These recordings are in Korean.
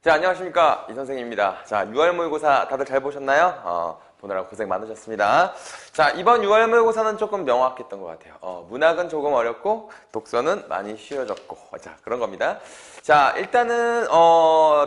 자, 안녕하십니까. 이 선생님입니다. 자, 6월 모의고사 다들 잘 보셨나요? 보느라 고생 많으셨습니다. 자, 이번 6월 모의고사는 조금 명확했던 것 같아요. 문학은 조금 어렵고, 독서는 많이 쉬워졌고, 자, 그런 겁니다. 자, 일단은,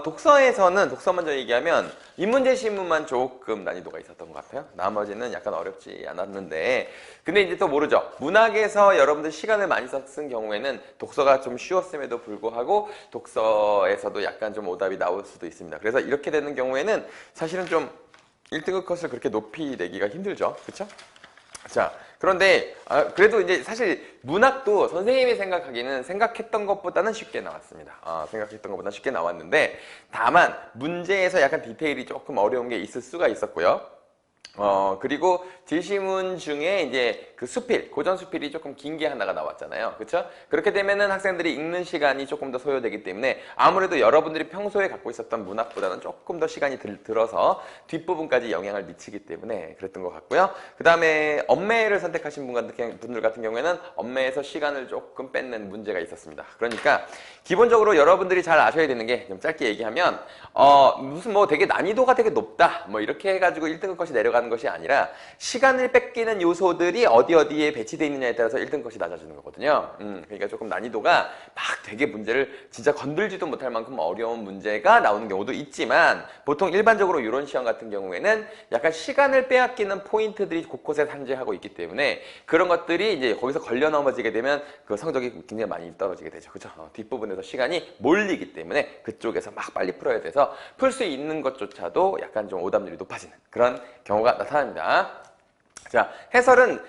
독서 먼저 얘기하면, 인문제 시문만 조금 난이도가 있었던 것 같아요. 나머지는 약간 어렵지 않았는데, 근데 이제 또 모르죠. 문학에서 여러분들 시간을 많이 쓴 경우에는 독서가 좀 쉬웠음에도 불구하고, 독서에서도 약간 좀 오답이 나올 수도 있습니다. 그래서 이렇게 되는 경우에는 사실은 좀 1등급 컷을 그렇게 높이 내기가 힘들죠. 그쵸? 자, 그런데 그래도 이제 사실 문학도 선생님이 생각하기는 생각했던 것보다는 쉽게 나왔습니다. 생각했던 것보다는 쉽게 나왔는데 다만 문제에서 약간 디테일이 조금 어려운 게 있을 수가 있었고요. 그리고 제시문 중에 이제 그 수필, 고전 수필이 조금 긴 게 하나가 나왔잖아요. 그쵸? 그렇게 되면은 학생들이 읽는 시간이 조금 더 소요되기 때문에 아무래도 여러분들이 평소에 갖고 있었던 문학보다는 조금 더 시간이 들어서 뒷부분까지 영향을 미치기 때문에 그랬던 것 같고요. 그 다음에 엄매를 선택하신 분들 같은 경우에는 엄매에서 시간을 조금 뺏는 문제가 있었습니다. 그러니까 기본적으로 여러분들이 잘 아셔야 되는 게 좀 짧게 얘기하면 무슨 뭐 되게 난이도가 되게 높다 뭐 이렇게 해가지고 1등급 컷이 내려가는 것이 아니라 시간을 뺏기는 요소들이 어디에 배치되어 있느냐에 따라서 1등급 컷이 낮아지는 거거든요. 그러니까 조금 난이도가 막 되게 문제를 진짜 건들지도 못할 만큼 어려운 문제가 나오는 경우도 있지만 보통 일반적으로 이런 시험 같은 경우에는 약간 시간을 빼앗기는 포인트들이 곳곳에 산재하고 있기 때문에 그런 것들이 이제 거기서 걸려 넘어지게 되면 그 성적이 굉장히 많이 떨어지게 되죠. 그렇죠? 뒷부분에서 시간이 몰리기 때문에 그쪽에서 막 빨리 풀어야 돼서 풀 수 있는 것조차도 약간 좀 오답률이 높아지는 그런 경우가 나타납니다. 자, 해설은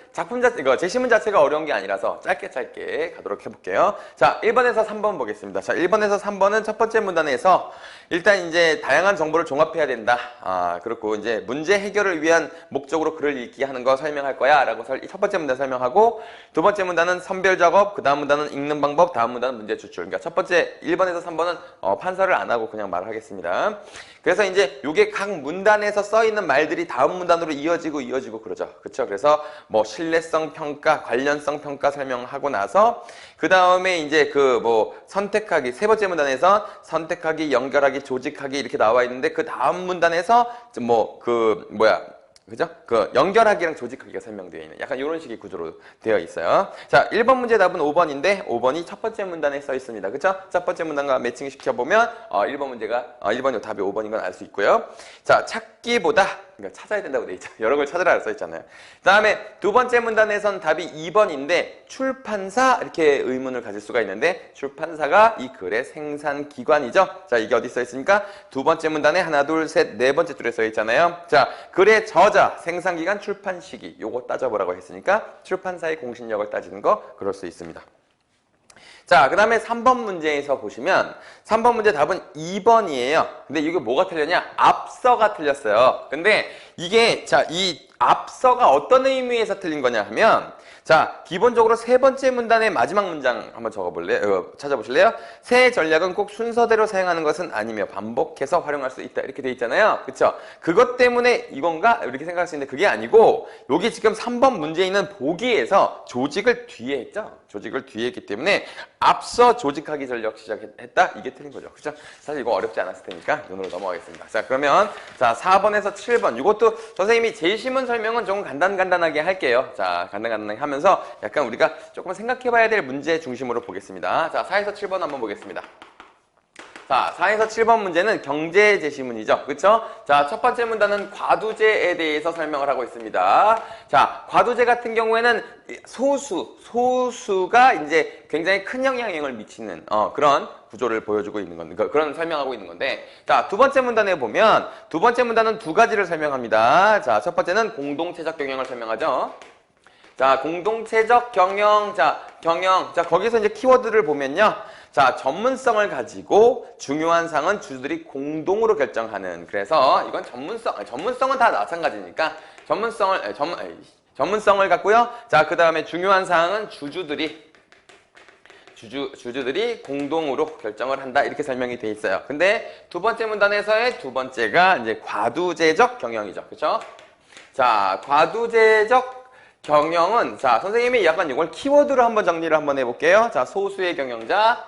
제시문 자체가 어려운 게 아니라서 짧게 가도록 해볼게요. 자, 1번에서 3번 보겠습니다. 자, 1번에서 3번은 첫 번째 문단에서 일단 이제 다양한 정보를 종합해야 된다. 그렇고 이제 문제 해결을 위한 목적으로 글을 읽기 하는 거 설명할 거야. 라고 첫 번째 문단 설명하고 두 번째 문단은 선별 작업, 그 다음 문단은 읽는 방법, 다음 문단은 문제 추출. 그러니까 첫 번째 1번에서 3번은 판서를 안 하고 그냥 말을 하겠습니다. 그래서 이제 요게 각 문단에서 써 있는 말들이 다음 문단으로 이어지고 그러죠. 그쵸? 그래서 뭐 신뢰성 평가, 관련성 평가 설명하고 나서 그 다음에 이제 선택하기, 세 번째 문단에서 선택하기, 연결하기, 조직하기 이렇게 나와 있는데 그 다음 문단에서 그죠? 연결하기랑 조직하기가 설명되어 있는 약간 이런 식의 구조로 되어 있어요. 자, 1번 문제 답은 5번인데 5번이 첫 번째 문단에 써 있습니다. 그쵸? 첫 번째 문단과 매칭 시켜보면 1번이 답이 5번인 건 알 수 있고요. 자, 찾기보다 그러니까 찾아야 된다고 돼 있죠. 여러 걸 찾으라 써 있잖아요. 그 다음에 두 번째 문단에선 답이 2번인데 출판사 이렇게 의문을 가질 수가 있는데 출판사가 이 글의 생산기관이죠. 자, 이게 어디 써 있습니까? 두 번째 문단에 하나, 둘, 셋, 네 번째 줄에 써 있잖아요. 자, 글의 저자, 생산기간, 출판 시기 요거 따져보라고 했으니까 출판사의 공신력을 따지는 거 그럴 수 있습니다. 자, 그 다음에 3번 문제에서 보시면 3번 문제 답은 2번이에요. 근데 이게 뭐가 틀렸냐? 앞서가 틀렸어요. 근데 이게 이 앞서가 어떤 의미에서 틀린 거냐 하면 자, 기본적으로 세 번째 문단의 마지막 문장 한번 찾아보실래요? 새 전략은 꼭 순서대로 사용하는 것은 아니며 반복해서 활용할 수 있다. 이렇게 돼 있잖아요. 그쵸? 그것 때문에 이건가? 이렇게 생각할 수 있는데 그게 아니고 여기 지금 3번 문제에 있는 보기에서 조직을 뒤에 했죠? 조직을 뒤에 했기 때문에 앞서 조직하기 전략 시작했다? 이게 틀린 거죠. 그죠? 사실 이거 어렵지 않았을 테니까 눈으로 넘어가겠습니다. 자, 그러면 4번에서 7번 이것도 선생님이 제시문 설명은 조금 간단하게 할게요. 자, 간단하게 하면서 약간 우리가 조금 생각해봐야 될 문제 중심으로 보겠습니다. 자, 4에서 7번 한번 보겠습니다. 자, 4에서 7번 문제는 경제 제시문이죠. 그쵸? 자, 첫 번째 문단은 과두제에 대해서 설명을 하고 있습니다. 자, 과두제 같은 경우에는 소수가 이제 굉장히 큰 영향력을 미치는 그런 구조를 보여주고 있는 건데, 그런 설명하고 있는 건데, 자, 두 번째 문단에 보면 두 번째 문단은 두 가지를 설명합니다. 자, 첫 번째는 공동체적 경영을 설명하죠. 자, 공동체적 경영, 경영. 자, 거기서 이제 키워드를 보면요. 자, 전문성을 가지고 중요한 사항은 주주들이 공동으로 결정하는. 그래서 이건 전문성은 다 마찬가지니까 전문성을 갖고요. 자, 그 다음에 중요한 사항은 주주들이 공동으로 결정을 한다. 이렇게 설명이 돼 있어요. 근데 두 번째 문단에서의 두 번째가 이제 과두제적 경영이죠. 그렇죠? 자, 과두제적 경영은 선생님이 약간 이걸 키워드로 한번 정리를 한번 해볼게요. 자, 소수의 경영자,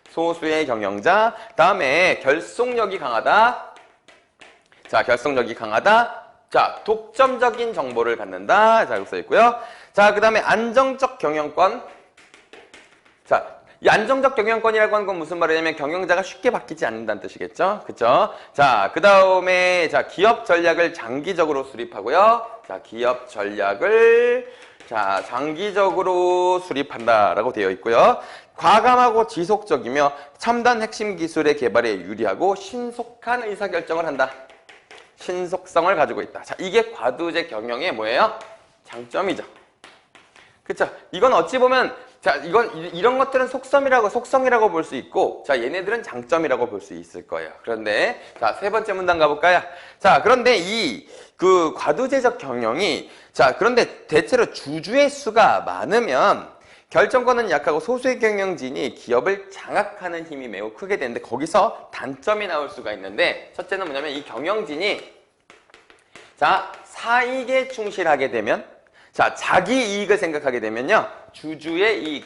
소수의 경영자. 다음에 결속력이 강하다. 자, 결속력이 강하다. 자, 독점적인 정보를 갖는다. 자, 여기 써 있고요. 자, 그 다음에 안정적 경영권. 자, 이 안정적 경영권이라고 하는 건 무슨 말이냐면 경영자가 쉽게 바뀌지 않는다는 뜻이겠죠. 그쵸? 자, 그 다음에 자, 기업 전략을 장기적으로 수립하고요. 자, 기업 전략을 자, 장기적으로 수립한다라고 되어 있고요. 과감하고 지속적이며 첨단 핵심 기술의 개발에 유리하고 신속한 의사결정을 한다. 신속성을 가지고 있다. 자, 이게 과두제 경영의 뭐예요? 장점이죠. 그쵸? 이건 어찌 보면 자, 이런 것들은 속성이라고 볼 수 있고, 자, 얘네들은 장점이라고 볼 수 있을 거예요. 그런데, 자, 세 번째 문단 가볼까요? 자, 그런데 그 과두제적 경영이, 자, 그런데 대체로 주주의 수가 많으면 결정권은 약하고 소수의 경영진이 기업을 장악하는 힘이 매우 크게 되는데, 거기서 단점이 나올 수가 있는데, 첫째는 뭐냐면 이 경영진이, 자, 사익에 충실하게 되면, 자, 자기 이익을 생각하게 되면요. 주주의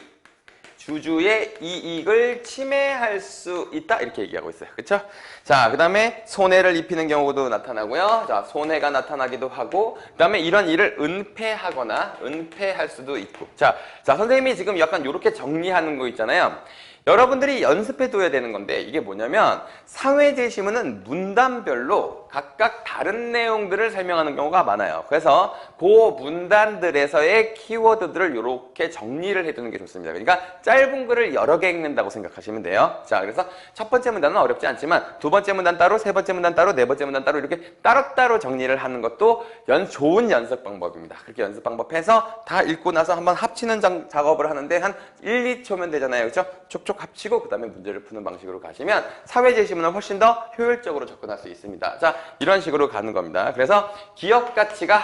이익을 침해할 수 있다. 이렇게 얘기하고 있어요. 그쵸? 자, 그 다음에 손해를 입히는 경우도 나타나고요. 자, 손해가 나타나기도 하고, 그 다음에 이런 일을 은폐할 수도 있고. 자, 선생님이 지금 약간 이렇게 정리하는 거 있잖아요. 여러분들이 연습해 둬야 되는 건데 이게 뭐냐면 사회제시문은 문단별로 각각 다른 내용들을 설명하는 경우가 많아요. 그래서 그 문단들에서의 키워드들을 이렇게 정리를 해두는 게 좋습니다. 그러니까 짧은 글을 여러 개 읽는다고 생각하시면 돼요. 자, 그래서 첫 번째 문단은 어렵지 않지만 두 번째 문단 따로, 세 번째 문단 따로, 네 번째 문단 따로 이렇게 따로따로 정리를 하는 것도 좋은 연습 방법입니다. 그렇게 연습 방법해서 다 읽고 나서 한번 합치는 작업을 하는데 한 1, 2초면 되잖아요. 그렇죠? 촉촉 합치고 그 다음에 문제를 푸는 방식으로 가시면 사회제시문을 훨씬 더 효율적으로 접근할 수 있습니다. 자, 이런 식으로 가는 겁니다. 그래서 기업 가치가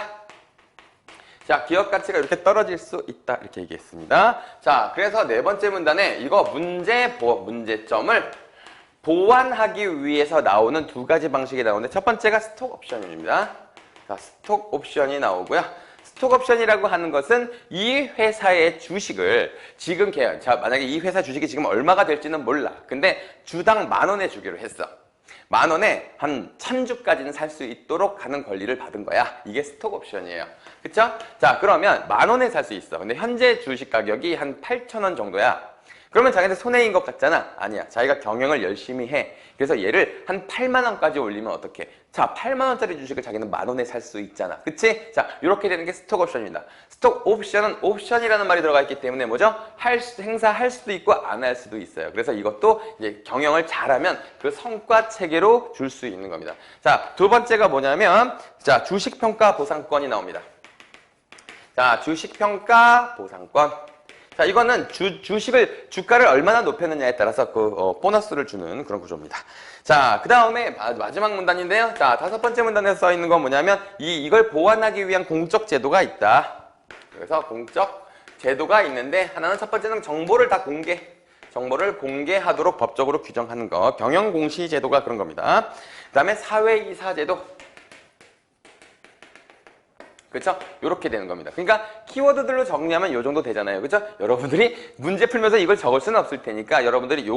이렇게 떨어질 수 있다 이렇게 얘기했습니다. 자, 그래서 네 번째 문단에 이거 문제점을 보완하기 위해서 나오는 두 가지 방식이 나오는데 첫 번째가 스톡 옵션입니다. 자, 스톡 옵션이 나오고요. 스톡 옵션이라고 하는 것은 이 회사의 주식을 지금 자, 만약에 이 회사 주식이 지금 얼마가 될지는 몰라. 근데 주당 10,000원에 주기로 했어. 10,000원에 한 1,000주까지는 살 수 있도록 하는 권리를 받은 거야. 이게 스톡 옵션이에요. 그쵸? 자, 그러면 10,000원에 살 수 있어. 근데 현재 주식 가격이 한 8,000원 정도야. 그러면 자기한테 손해인 것 같잖아? 아니야. 자기가 경영을 열심히 해. 그래서 얘를 한 8만원까지 올리면 어떡해? 자, 8만원짜리 주식을 자기는 10,000원에 살 수 있잖아. 그치? 자, 이렇게 되는 게 스톡 옵션입니다. 스톡 옵션은 옵션이라는 말이 들어가 있기 때문에 뭐죠? 행사할 수도 있고 안 할 수도 있어요. 그래서 이것도 이제 경영을 잘하면 그 성과 체계로 줄 수 있는 겁니다. 자, 두 번째가 뭐냐면, 자, 주식평가 보상권이 나옵니다. 자, 주식평가 보상권. 자, 이거는 주가를 얼마나 높였느냐에 따라서 보너스를 주는 그런 구조입니다. 자, 그 다음에 마지막 문단인데요. 자, 다섯 번째 문단에 써 있는 건 뭐냐면, 이걸 보완하기 위한 공적 제도가 있다. 그래서 공적 제도가 있는데, 하나는 첫 번째는 정보를 공개하도록 법적으로 규정하는 거. 경영공시 제도가 그런 겁니다. 그 다음에 사회이사 제도. 그렇죠? 이렇게 되는 겁니다. 그러니까 키워드들로 정리하면 이 정도 되잖아요. 그렇죠? 여러분들이 문제 풀면서 이걸 적을 수는 없을 테니까 여러분들이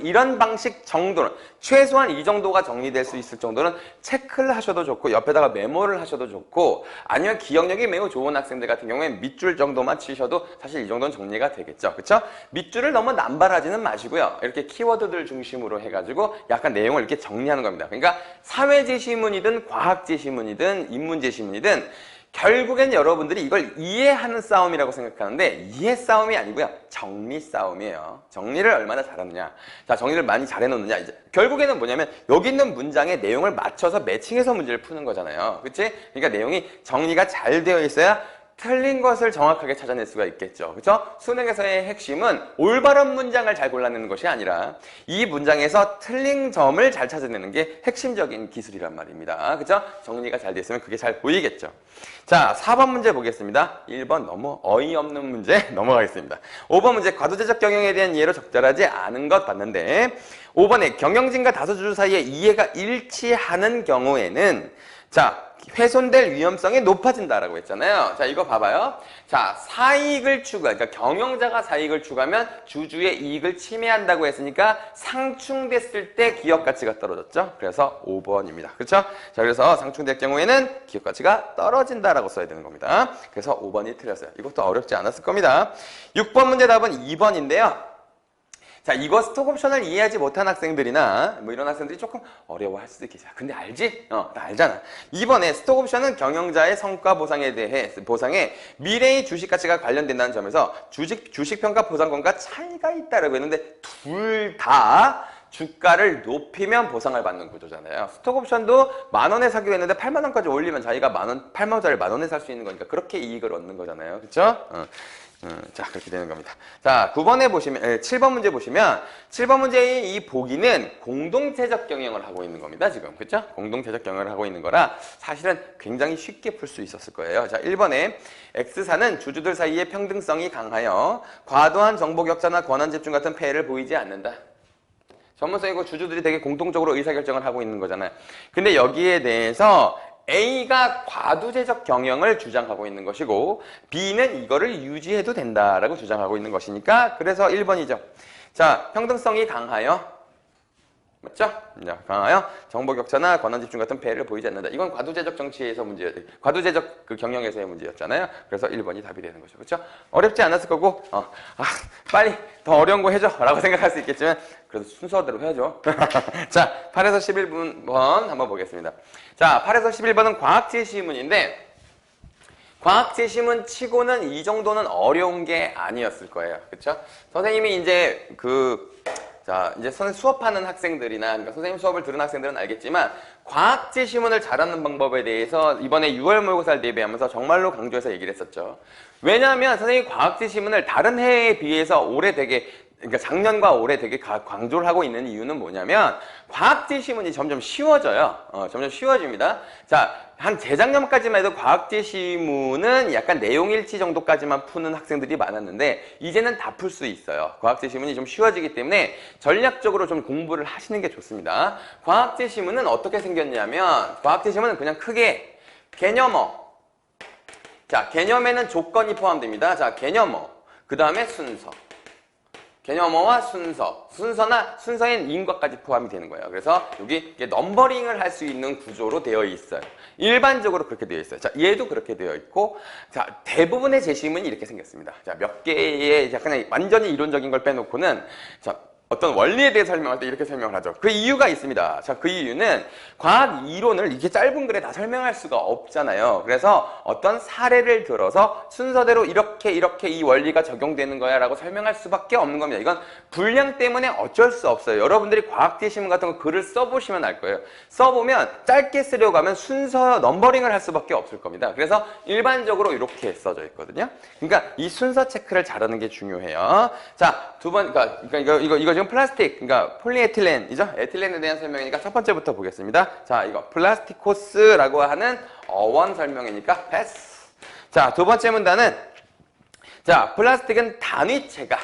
이런 방식 정도는 최소한 이 정도가 정리될 수 있을 정도는 체크를 하셔도 좋고 옆에다가 메모를 하셔도 좋고 아니면 기억력이 매우 좋은 학생들 같은 경우에 밑줄 정도만 치셔도 사실 이 정도는 정리가 되겠죠. 그렇죠? 밑줄을 너무 남발하지는 마시고요. 이렇게 키워드들 중심으로 해가지고 약간 내용을 이렇게 정리하는 겁니다. 그러니까 사회제시문이든 과학제시문이든 인문제시문이든 결국엔 여러분들이 이걸 이해하는 싸움이라고 생각하는데 이해 싸움이 아니고요. 정리 싸움이에요. 정리를 얼마나 잘하느냐. 자, 정리를 많이 잘해놓느냐. 이제 결국에는 뭐냐면 여기 있는 문장의 내용을 맞춰서 매칭해서 문제를 푸는 거잖아요. 그치? 그러니까 내용이 정리가 잘 되어 있어야 틀린 것을 정확하게 찾아낼 수가 있겠죠. 그렇죠? 수능에서의 핵심은 올바른 문장을 잘 골라내는 것이 아니라 이 문장에서 틀린 점을 잘 찾아내는 게 핵심적인 기술이란 말입니다. 그렇죠? 정리가 잘 됐으면 그게 잘 보이겠죠. 자, 4번 문제 보겠습니다. 1번 너무 어이없는 문제 넘어가겠습니다. 5번 문제 과도제적 경영에 대한 이해로 적절하지 않은 것 봤는데 5번에 경영진과 다수주주 사이에 이해가 일치하는 경우에는 자, 훼손될 위험성이 높아진다라고 했잖아요. 자, 이거 봐봐요. 자, 사이익을 추구하, 그러니까 경영자가 사이익을 추구하면 주주의 이익을 침해한다고 했으니까 상충됐을 때 기업 가치가 떨어졌죠. 그래서 5번입니다. 그렇죠? 자, 그래서 상충될 경우에는 기업 가치가 떨어진다라고 써야 되는 겁니다. 그래서 5번이 틀렸어요. 이것도 어렵지 않았을 겁니다. 6번 문제 답은 2번인데요. 자, 이거 스톡옵션을 이해하지 못한 학생들이나 뭐 이런 학생들이 조금 어려워할 수도 있겠죠. 근데 알지? 나 알잖아. 이번에 스톡옵션은 경영자의 성과 보상에 대해 보상에 미래의 주식 가치가 관련된다는 점에서 주식 평가 보상권과 차이가 있다라고 했는데 둘 다 주가를 높이면 보상을 받는 구조잖아요. 스톡옵션도 10,000원에 사기로 했는데 80,000원까지 올리면 자기가 8,000원짜리 10,000원에 살 수 있는 거니까 그렇게 이익을 얻는 거잖아요. 그렇죠? 자, 그렇게 되는 겁니다. 자, 9번에 보시면, 7번 문제 보시면, 7번 문제의 이 보기는 공동체적 경영을 하고 있는 겁니다, 지금. 그쵸? 공동체적 경영을 하고 있는 거라 사실은 굉장히 쉽게 풀 수 있었을 거예요. 자, 1번에 X사는 주주들 사이의 평등성이 강하여 과도한 정보 격차나 권한 집중 같은 폐해를 보이지 않는다. 전문성이고 주주들이 되게 공통적으로 의사결정을 하고 있는 거잖아요. 근데 여기에 대해서 A가 과두제적 경영을 주장하고 있는 것이고 B는 이거를 유지해도 된다라고 주장하고 있는 것이니까 그래서 1번이죠. 자, 평등성이 강하여 맞죠? 강하여 정보격차나 권한집중 같은 폐해를 보이지 않는다. 이건 과두제적 정치에서 과두제적 그 경영에서의 문제였잖아요. 그래서 1번이 답이 되는 거죠. 그렇죠? 어렵지 않았을 거고 빨리 더 어려운 거 해줘 라고 생각할 수 있겠지만 그래도 순서대로 해야죠. 자, 8에서 11번 한번 보겠습니다. 자, 8에서 11번은 과학제시문인데 과학제시문 치고는 이 정도는 어려운 게 아니었을 거예요. 그렇죠? 선생님이 이제 자, 이제 수업하는 학생들이나, 그러니까 선생님 수업을 들은 학생들은 알겠지만, 과학제시문을 잘하는 방법에 대해서 이번에 6월 모의고사를 대비하면서 정말로 강조해서 얘기를 했었죠. 왜냐하면 선생님이 과학제시문을 다른 해에 비해서 그러니까 작년과 올해 되게 강조를 하고 있는 이유는 뭐냐면, 과학제시문이 점점 쉬워져요. 점점 쉬워집니다. 자, 한 재작년까지만 해도 과학제시문은 약간 내용일치 정도까지만 푸는 학생들이 많았는데 이제는 다 풀 수 있어요. 과학제시문이 좀 쉬워지기 때문에 전략적으로 좀 공부를 하시는 게 좋습니다. 과학제시문은 어떻게 생겼냐면 과학제시문은 그냥 크게 개념어. 자, 개념에는 조건이 포함됩니다. 자, 개념어. 그 다음에 순서. 개념어와 순서엔 인과까지 포함이 되는 거예요. 그래서 여기 넘버링을 할 수 있는 구조로 되어 있어요. 일반적으로 그렇게 되어 있어요. 자, 얘도 그렇게 되어 있고, 자, 대부분의 제시문이 이렇게 생겼습니다. 자, 몇 개의 약간 완전히 이론적인 걸 빼놓고는, 자, 어떤 원리에 대해 설명할 때 이렇게 설명을 하죠. 그 이유가 있습니다. 자, 그 이유는 과학 이론을 이렇게 짧은 글에 다 설명할 수가 없잖아요. 그래서 어떤 사례를 들어서 순서대로 이렇게 이 원리가 적용되는 거야 라고 설명할 수밖에 없는 겁니다. 이건 분량 때문에 어쩔 수 없어요. 여러분들이 과학제시문 같은 거 글을 써보시면 알 거예요. 써보면 짧게 쓰려고 하면 순서 넘버링을 할 수밖에 없을 겁니다. 그래서 일반적으로 이렇게 써져 있거든요. 그러니까 이 순서 체크를 잘하는 게 중요해요. 자, 두 번, 그러니까 이거 지금 플라스틱, 그러니까 폴리에틸렌이죠? 에틸렌에 대한 설명이니까 첫 번째부터 보겠습니다. 자, 이거 플라스티코스라고 하는 어원 설명이니까 패스. 자, 두 번째 문단은 자, 플라스틱은 단위체가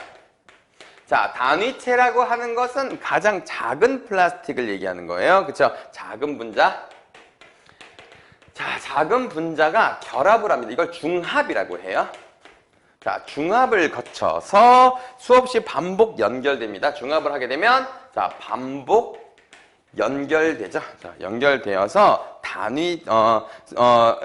자, 단위체라고 하는 것은 가장 작은 플라스틱을 얘기하는 거예요. 그렇죠? 작은 분자. 자, 작은 분자가 결합을 합니다. 이걸 중합이라고 해요. 자, 중합을 거쳐서 수없이 반복 연결됩니다. 중합을 하게 되면 자, 반복 연결되죠. 자, 연결되어서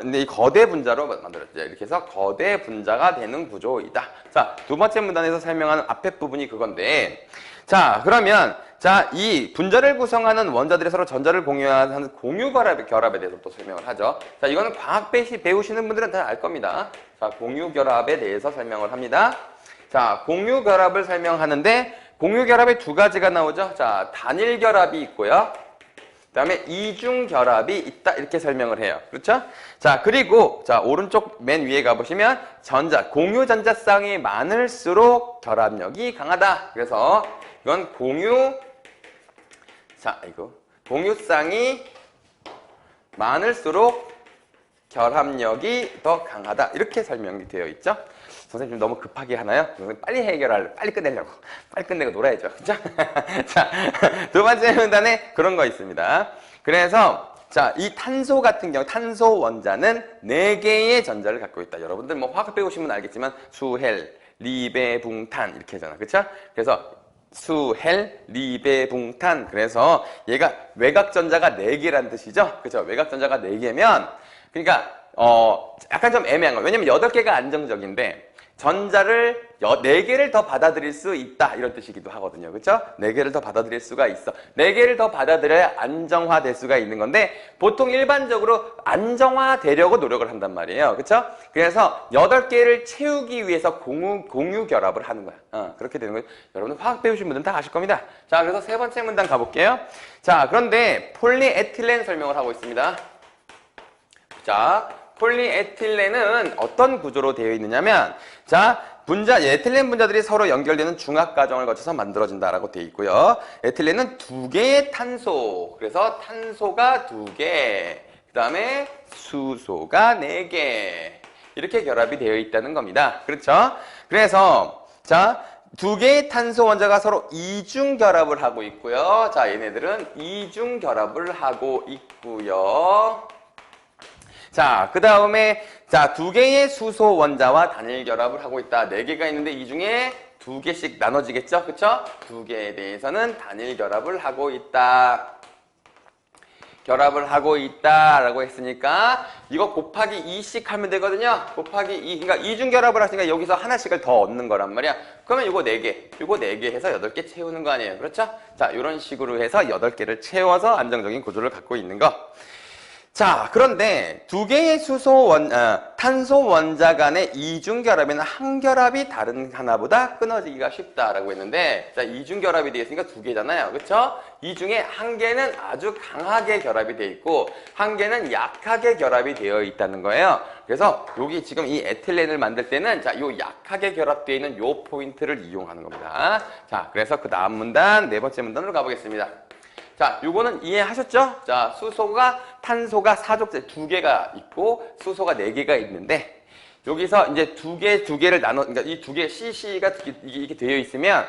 근데 이 거대 분자로 만들어졌죠. 이렇게 해서 거대 분자가 되는 구조이다. 자, 두 번째 문단에서 설명하는 앞에 부분이 그건데, 자, 그러면 자, 이 분자를 구성하는 원자들이 서로 전자를 공유하는 공유 결합에 대해서 또 설명을 하죠. 자, 이거는 과학 배우시는 분들은 다 알 겁니다. 자, 공유 결합에 대해서 설명을 합니다. 자, 공유 결합을 설명하는데 공유 결합에 두 가지가 나오죠. 자, 단일 결합이 있고요. 그다음에 이중 결합이 있다 이렇게 설명을 해요. 그렇죠? 자, 그리고 자, 오른쪽 맨 위에 가 보시면 공유 전자쌍이 많을수록 결합력이 강하다. 그래서 이건 공유쌍이 많을수록 결합력이 더 강하다. 이렇게 설명이 되어 있죠. 선생님 너무 급하게 하나요? 빨리 끝내려고. 빨리 끝내고 놀아야죠. 그죠? 자, 두 번째 문단에 그런 거 있습니다. 그래서 자, 이 탄소 같은 경우 탄소 원자는 4개의 전자를 갖고 있다. 여러분들 뭐 화학 배우시면 알겠지만 수헬, 리베붕탄 이렇게 하잖아. 그쵸? 그래서 수헬, 리베붕탄. 그래서 얘가 외곽 전자가 4개란 뜻이죠. 그죠? 외곽 전자가 4개면 그러니까 약간 좀 애매한 거예요. 왜냐면 8개가 안정적인데 전자를 4개를 더 받아들일 수 있다 이런 뜻이기도 하거든요. 그렇죠? 4개를 더 받아들일 수가 있어. 4개를 더 받아들여야 안정화될 수가 있는 건데 보통 일반적으로 안정화되려고 노력을 한단 말이에요. 그렇죠? 그래서 8개를 채우기 위해서 공유 결합을 하는 거야. 그렇게 되는 거예요. 여러분 화학 배우신 분들은 다 아실 겁니다. 자, 그래서 세 번째 문단 가볼게요. 자, 그런데 폴리에틸렌 설명을 하고 있습니다. 자, 폴리에틸렌은 어떤 구조로 되어 있느냐면 자, 에틸렌 분자들이 서로 연결되는 중합 과정을 거쳐서 만들어진다라고 되어 있고요. 에틸렌은 2개의 탄소, 그래서 탄소가 2개, 그 다음에 수소가 4개 이렇게 결합이 되어 있다는 겁니다. 그렇죠? 그래서 자, 2개의 탄소 원자가 서로 이중 결합을 하고 있고요. 자, 얘네들은 이중 결합을 하고 있고요. 자, 그 다음에 자, 2개의 수소 원자와 단일 결합을 하고 있다. 4개가 있는데 이 중에 2개씩 나눠지겠죠? 그쵸? 2개에 대해서는 단일 결합을 하고 있다. 결합을 하고 있다라고 했으니까 이거 곱하기 2씩 하면 되거든요. 곱하기 2. 그러니까 이중 결합을 하시니까 여기서 하나씩을 더 얻는 거란 말이야. 그러면 이거 4개, 이거 4개 해서 8개 채우는 거 아니에요. 그렇죠? 자, 이런 식으로 해서 8개를 채워서 안정적인 구조를 갖고 있는 거. 자, 그런데 2개의 탄소 원자 간의 이중 결합에는 한 결합이 다른 하나보다 끊어지기가 쉽다라고 했는데, 자, 이중 결합이 되어 있으니까 2개잖아요. 그렇죠? 이 중에 한 개는 아주 강하게 결합이 되어 있고, 한 개는 약하게 결합이 되어 있다는 거예요. 그래서 여기 지금 이 에틸렌을 만들 때는 자, 요 약하게 결합되어 있는 요 포인트를 이용하는 겁니다. 자, 그래서 그 다음 문단, 4번째 문단으로 가보겠습니다. 자, 요거는 이해하셨죠? 자, 수소가, 탄소가 사족제 2개가 있고, 수소가 4개가 있는데, 여기서 이제 2개를 나눠, 그러니까 이 2개, CC가 이렇게 되어 있으면,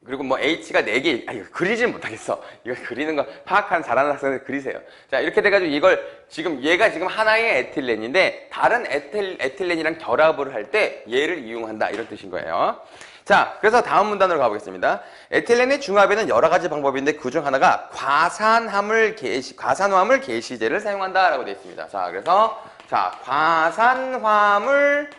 그리고 뭐 H가 4개, 이거 그리질 못하겠어. 이거 그리는 거, 파악하는 잘하는 학생들 그리세요. 자, 이렇게 돼가지고 이걸 얘가 지금 하나의 에틸렌인데, 다른 에틸렌이랑 결합을 할 때 얘를 이용한다. 이런 뜻인 거예요. 자, 그래서 다음 문단으로 가보겠습니다. 에틸렌의 중합에는 여러 가지 방법인데 그중 하나가 과산화물 게시제를 사용한다라고 되어 있습니다. 자, 그래서 자, 과산화물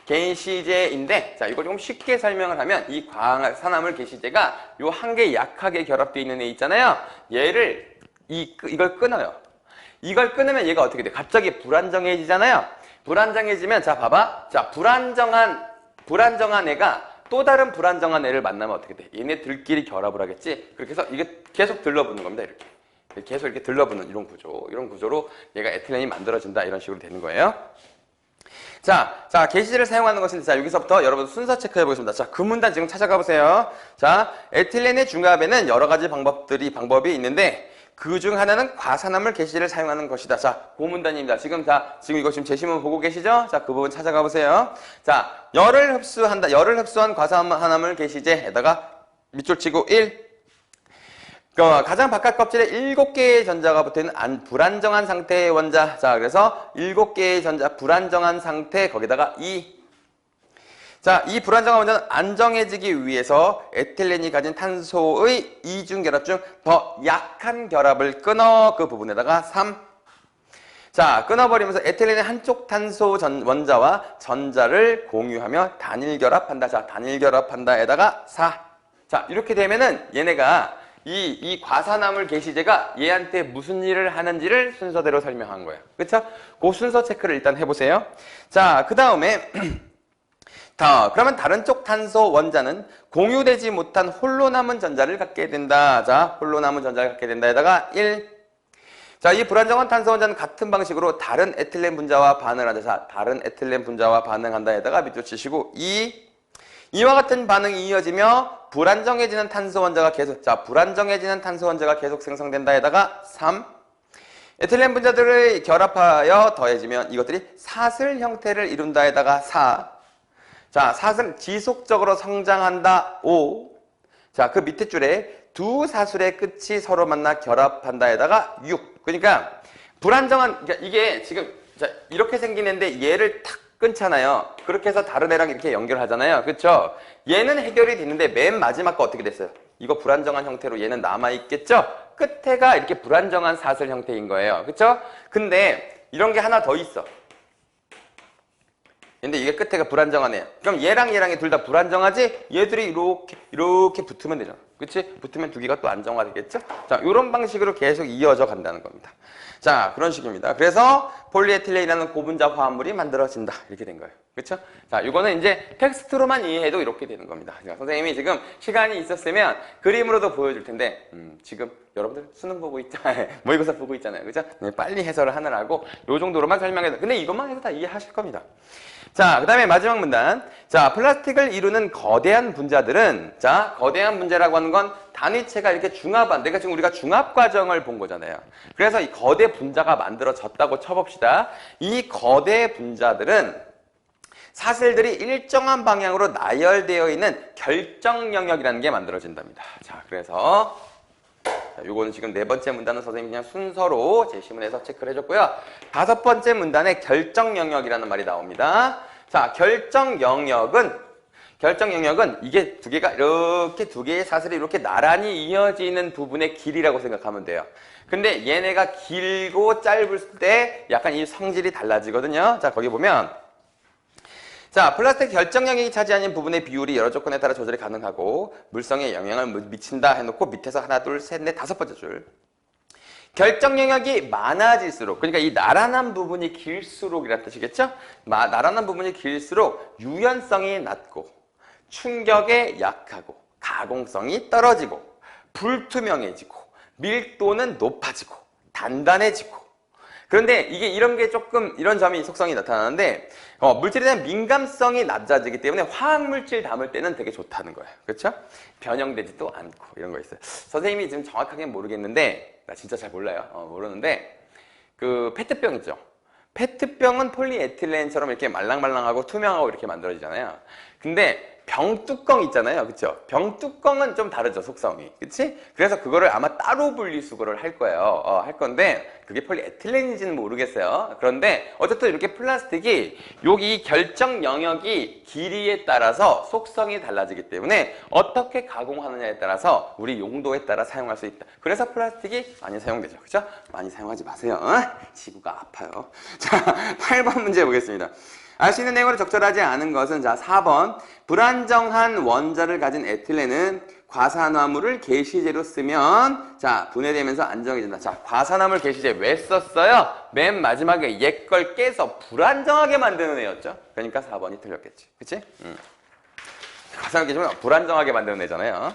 게시제인데 자, 이걸 좀 쉽게 설명을 하면 이 과산화물 게시제가 요 한 개 약하게 결합되어 있는 애 있잖아요. 얘를 이걸 끊어요. 이걸 끊으면 얘가 어떻게 돼? 갑자기 불안정해지잖아요. 불안정해지면 자, 봐봐. 자, 불안정한 애가 또 다른 불안정한 애를 만나면 어떻게 돼? 얘네들끼리 결합을 하겠지? 그렇게 해서 이게 계속 들러붙는 겁니다, 이렇게. 계속 이렇게 들러붙는 이런 구조로 얘가 에틸렌이 만들어진다, 이런 식으로 되는 거예요. 자, 게시제를 사용하는 것인데, 자, 여기서부터 여러분 순서 체크해 보겠습니다. 자, 그 문단 지금 찾아가 보세요. 자, 에틸렌의 중합에는 여러 가지 방법이 있는데, 그 중 하나는 과산화물 게시제를 사용하는 것이다. 자, 그 문단입니다. 지금 이거 지금 제시문 보고 계시죠? 자, 그 부분 찾아가 보세요. 자, 열을 흡수한 과산화물 게시제에다가 밑줄 치고 1. 가장 바깥 껍질에 7개의 전자가 붙어있는 불안정한 상태의 원자. 자, 그래서 7개의 전자, 불안정한 상태, 거기다가 2. 자, 이 불안정한 원자는 안정해지기 위해서 에틸렌이 가진 탄소의 이중 결합 중 더 약한 결합을 끊어 그 부분에다가 3. 자, 끊어버리면서 에틸렌의 한쪽 탄소 원자와 전자를 공유하며 단일 결합한다. 자, 단일 결합한다에다가 4. 자, 이렇게 되면은 얘네가 이 과산화물 게시제가 얘한테 무슨 일을 하는지를 순서대로 설명한 거예요. 그쵸? 그 순서 체크를 일단 해보세요. 자, 그 다음에 그러면 다른 쪽 탄소 원자는 공유되지 못한 홀로 남은 전자를 갖게 된다. 자, 홀로 남은 전자를 갖게 된다에다가 1. 자, 이 불안정한 탄소 원자는 같은 방식으로 다른 에틸렌 분자와 반응한다. 자, 다른 에틸렌 분자와 반응한다에다가 밑줄 치시고 2. 이와 같은 반응이 이어지며 불안정해지는 탄소 원자가 계속 생성된다에다가 3. 에틸렌 분자들을 결합하여 더해지면 이것들이 사슬 형태를 이룬다에다가 4. 자, 사슬은 지속적으로 성장한다. 5. 자, 그 밑에 줄에 두 사슬의 끝이 서로 만나 결합한다에다가 6. 그러니까 불안정한, 그러니까 이게 지금 자, 이렇게 생기는데 얘를 탁 끊잖아요. 그렇게 해서 다른 애랑 이렇게 연결하잖아요. 그렇죠? 얘는 해결이 됐는데 맨 마지막 거 어떻게 됐어요? 이거 불안정한 형태로 얘는 남아있겠죠? 끝에가 이렇게 불안정한 사슬 형태인 거예요. 그렇죠? 근데 이런 게 하나 더 있어. 근데 이게 끝에가 불안정하네요. 그럼 얘랑 얘랑이 둘 다 불안정하지? 얘들이 이렇게 붙으면 되잖아. 그치? 붙으면 두 개가 또 안정화되겠죠? 자, 이런 방식으로 계속 이어져 간다는 겁니다. 자, 그런 식입니다. 그래서 폴리에틸렌이라는 고분자 화합물이 만들어진다. 이렇게 된 거예요. 그렇죠? 자, 이거는 이제 텍스트로만 이해해도 이렇게 되는 겁니다. 그러니까 선생님이 지금 시간이 있었으면 그림으로도 보여줄 텐데 지금 여러분들 수능 보고 있잖아요. 모의고사 보고 있잖아요. 그렇죠? 빨리 해설을 하느라고 요 정도로만 설명해도 근데 이것만 해도 다 이해하실 겁니다. 자, 그 다음에 마지막 문단. 자, 플라스틱을 이루는 거대한 분자들은, 자, 거대한 분자라고 하는 건 단위체가 이렇게 중합한, 내가 지금 우리가 중합 과정을 본 거잖아요. 그래서 이 거대 분자가 만들어졌다고 쳐봅시다. 이 거대 분자들은 사슬들이 일정한 방향으로 나열되어 있는 결정 영역이라는 게 만들어진답니다. 자, 그래서 요거는 지금 네 번째 문단은 선생님이 그냥 순서로 제시문에서 체크를 해줬고요. 다섯 번째 문단에 결정 영역이라는 말이 나옵니다. 자, 결정 영역은 이게 두 개가 이렇게 두 개의 사슬이 이렇게 나란히 이어지는 부분의 길이라고 생각하면 돼요. 근데 얘네가 길고 짧을 때 약간 이 성질이 달라지거든요. 자, 거기 보면 자, 플라스틱 결정 영역이 차지하는 부분의 비율이 여러 조건에 따라 조절이 가능하고 물성에 영향을 미친다 해놓고 밑에서 하나, 둘, 셋, 넷, 다섯 번째 줄. 결정 영역이 많아질수록, 그러니까 이 나란한 부분이 길수록이라는 뜻이겠죠? 나란한 부분이 길수록 유연성이 낮고 충격에 약하고 가공성이 떨어지고 불투명해지고 밀도는 높아지고 단단해지고 그런데 이게 이런 점이 속성이 나타나는데 물질에 대한 민감성이 낮아지기 때문에 화학물질 담을 때는 되게 좋다는 거예요. 그렇죠? 변형되지도 않고 이런 거 있어요. 선생님이 지금 정확하게 모르겠는데 나 진짜 잘 몰라요. 모르는데 그 페트병 있죠? 페트병은 폴리에틸렌처럼 이렇게 말랑말랑하고 투명하고 이렇게 만들어지잖아요. 근데 병뚜껑 있잖아요. 그쵸? 병뚜껑은 좀 다르죠, 속성이. 그치? 그래서 그거를 아마 따로 분리수거를 할 거예요. 할 건데, 그게 폴리에틸렌인지는 모르겠어요. 그런데, 어쨌든 이렇게 플라스틱이 여기 결정 영역이 길이에 따라서 속성이 달라지기 때문에 어떻게 가공하느냐에 따라서 우리 용도에 따라 사용할 수 있다. 그래서 플라스틱이 많이 사용되죠. 그쵸? 많이 사용하지 마세요. 지구가 아파요. 자, 8번 문제 보겠습니다. 알 수 있는 내용으로 적절하지 않은 것은 자 4번 불안정한 원자를 가진 에틸렌은 과산화물을 게시제로 쓰면 자 분해되면서 안정해진다. 자 과산화물 게시제 왜 썼어요? 맨 마지막에 옛 걸 깨서 불안정하게 만드는 애였죠. 그러니까 4번이 틀렸겠지. 그치? 과산화물 게시제는 불안정하게 만드는 애잖아요.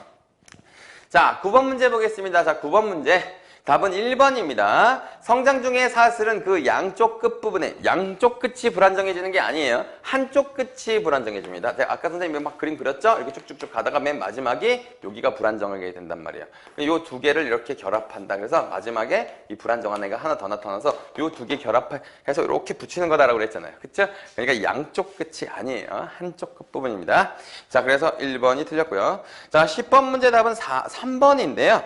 자 9번 문제 보겠습니다. 자 9번 문제 답은 1번입니다. 성장 중의 사슬은 그 양쪽 끝부분에 양쪽 끝이 불안정해지는 게 아니에요. 한쪽 끝이 불안정해집니다. 아까 선생님이 막 그림 그렸죠? 이렇게 쭉쭉쭉 가다가 맨 마지막에 여기가 불안정하게 된단 말이에요. 이 두 개를 이렇게 결합한다. 그래서 마지막에 이 불안정한 애가 하나 더 나타나서 이 두 개 결합해서 이렇게 붙이는 거다라고 그랬잖아요. 그쵸? 그러니까 양쪽 끝이 아니에요. 한쪽 끝부분입니다. 자, 그래서 1번이 틀렸고요. 자, 10번 문제 답은 3번인데요.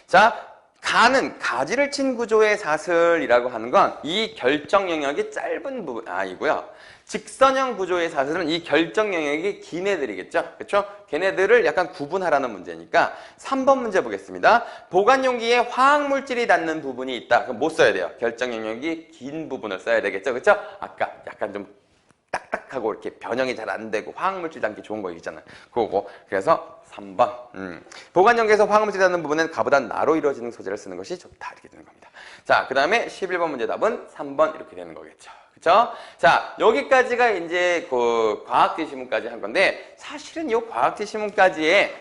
자, 가는 가지를 친 구조의 사슬이라고 하는 건 이 결정 영역이 짧은 부분 아니고요. 직선형 구조의 사슬은 이 결정 영역이 긴 애들이겠죠. 그렇죠? 걔네들을 약간 구분하라는 문제니까 3번 문제 보겠습니다. 보관 용기에 화학물질이 닿는 부분이 있다. 그럼 뭐 써야 돼요? 결정 영역이 긴 부분을 써야 되겠죠. 그렇죠? 아까 약간 좀 딱딱하고 이렇게 변형이 잘 안 되고 화학물질 담기 좋은 거 있잖아요. 그거고. 그래서 3번. 보관 용기에서 화학물질이 닿는 부분은 가보다 나로 이루어지는 소재를 쓰는 것이 좋다. 이렇게 되는 겁니다. 자, 그 다음에 11번 문제 답은 3번 이렇게 되는 거겠죠. 그쵸? 자, 여기까지가 이제 그 과학제시문까지 한 건데 사실은 이 과학제시문까지의